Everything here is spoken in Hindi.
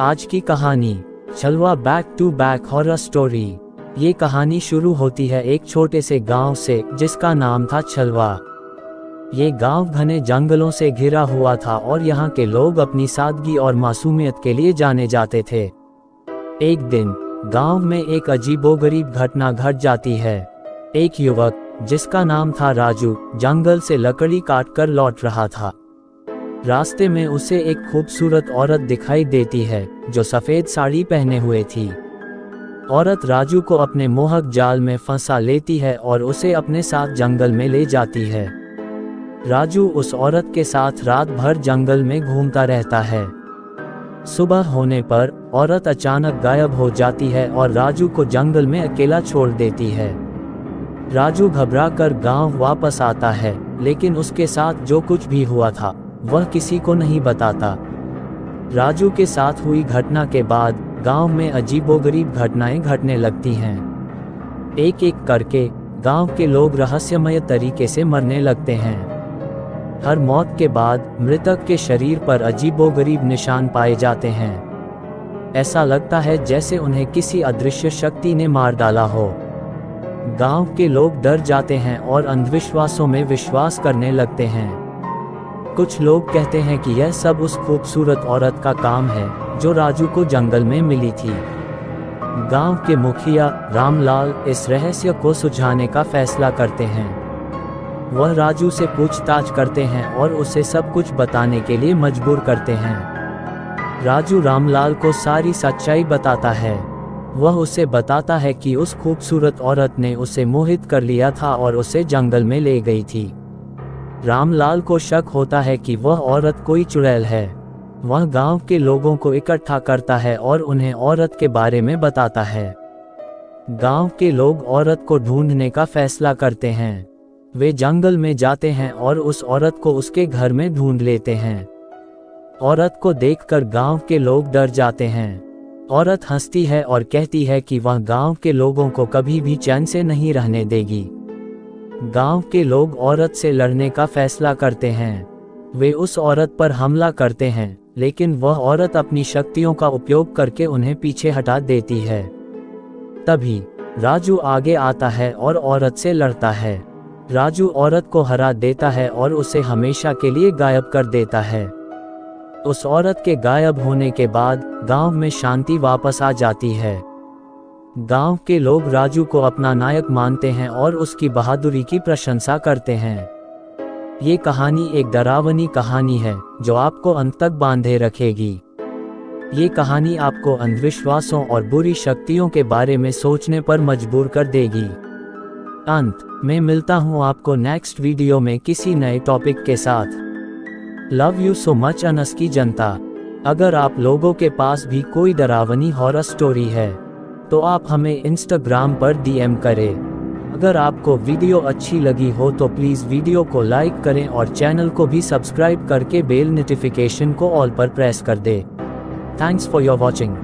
आज की कहानी छलवा back to back horror story. ये कहानी शुरू होती है एक छोटे से गांव से जिसका नाम था छलवा। ये गांव घने जंगलों से घिरा हुआ था और यहाँ के लोग अपनी सादगी और मासूमियत के लिए जाने जाते थे। एक दिन गांव में एक अजीबोगरीब घटना घट जाती है। एक युवक जिसका नाम था राजू जंगल से लकड़ी काटकर लौट रहा था। रास्ते में उसे एक खूबसूरत औरत दिखाई देती है जो सफ़ेद साड़ी पहने हुए थी। औरत राजू को अपने मोहक जाल में फंसा लेती है और उसे अपने साथ जंगल में ले जाती है। राजू उस औरत के साथ रात भर जंगल में घूमता रहता है। सुबह होने पर औरत अचानक गायब हो जाती है और राजू को जंगल में अकेला छोड़ देती है। राजू घबराकर गांव वापस आता है, लेकिन उसके साथ जो कुछ भी हुआ था वह किसी को नहीं बताता। राजू के साथ हुई घटना के बाद गांव में अजीबोगरीब घटनाएं घटने लगती हैं। एक एक करके गांव के लोग रहस्यमय तरीके से मरने लगते हैं। हर मौत के बाद मृतक के शरीर पर अजीबोगरीब निशान पाए जाते हैं। ऐसा लगता है जैसे उन्हें किसी अदृश्य शक्ति ने मार डाला हो। गांव के लोग डर जाते हैं और अंधविश्वासों में विश्वास करने लगते हैं। कुछ लोग कहते हैं कि यह सब उस खूबसूरत औरत का काम है जो राजू को जंगल में मिली थी। गांव के मुखिया रामलाल इस रहस्य को सुलझाने का फैसला करते हैं। वह राजू से पूछताछ करते हैं और उसे सब कुछ बताने के लिए मजबूर करते हैं। राजू रामलाल को सारी सच्चाई बताता है। वह उसे बताता है कि उस खूबसूरत औरत ने उसे मोहित कर लिया था और उसे जंगल में ले गई थी। रामलाल को शक होता है कि वह औरत कोई चुड़ैल है। वह गांव के लोगों को इकट्ठा करता है और उन्हें औरत के बारे में बताता है। गांव के लोग औरत को ढूंढने का फैसला करते हैं। वे जंगल में जाते हैं और उस औरत को उसके घर में ढूंढ लेते हैं। औरत को देखकर गांव के लोग डर जाते हैं। औरत हंसती है और कहती है कि वह गांव के लोगों को कभी भी चैन से नहीं रहने देगी। गांव के लोग औरत से लड़ने का फैसला करते हैं। वे उस औरत पर हमला करते हैं, लेकिन वह औरत अपनी शक्तियों का उपयोग करके उन्हें पीछे हटा देती है। तभी राजू आगे आता है और औरत से लड़ता है। राजू औरत को हरा देता है और उसे हमेशा के लिए गायब कर देता है। उस औरत के गायब होने के बाद गांव में शांति वापस आ जाती है। गांव के लोग राजू को अपना नायक मानते हैं और उसकी बहादुरी की प्रशंसा करते हैं। ये कहानी एक डरावनी कहानी है जो आपको अंत तक बांधे रखेगी। ये कहानी आपको अंधविश्वासों और बुरी शक्तियों के बारे में सोचने पर मजबूर कर देगी। अंत में मिलता हूँ आपको नेक्स्ट वीडियो में किसी नए टॉपिक के साथ। Love you so much Anas की जनता। अगर आप लोगों के पास भी कोई डरावनी हॉरर स्टोरी है तो आप हमें इंस्टाग्राम पर डीएम करें। अगर आपको वीडियो अच्छी लगी हो तो प्लीज़ वीडियो को लाइक करें और चैनल को भी सब्सक्राइब करके बेल नोटिफिकेशन को ऑल पर प्रेस कर दें। Thanks for your watching.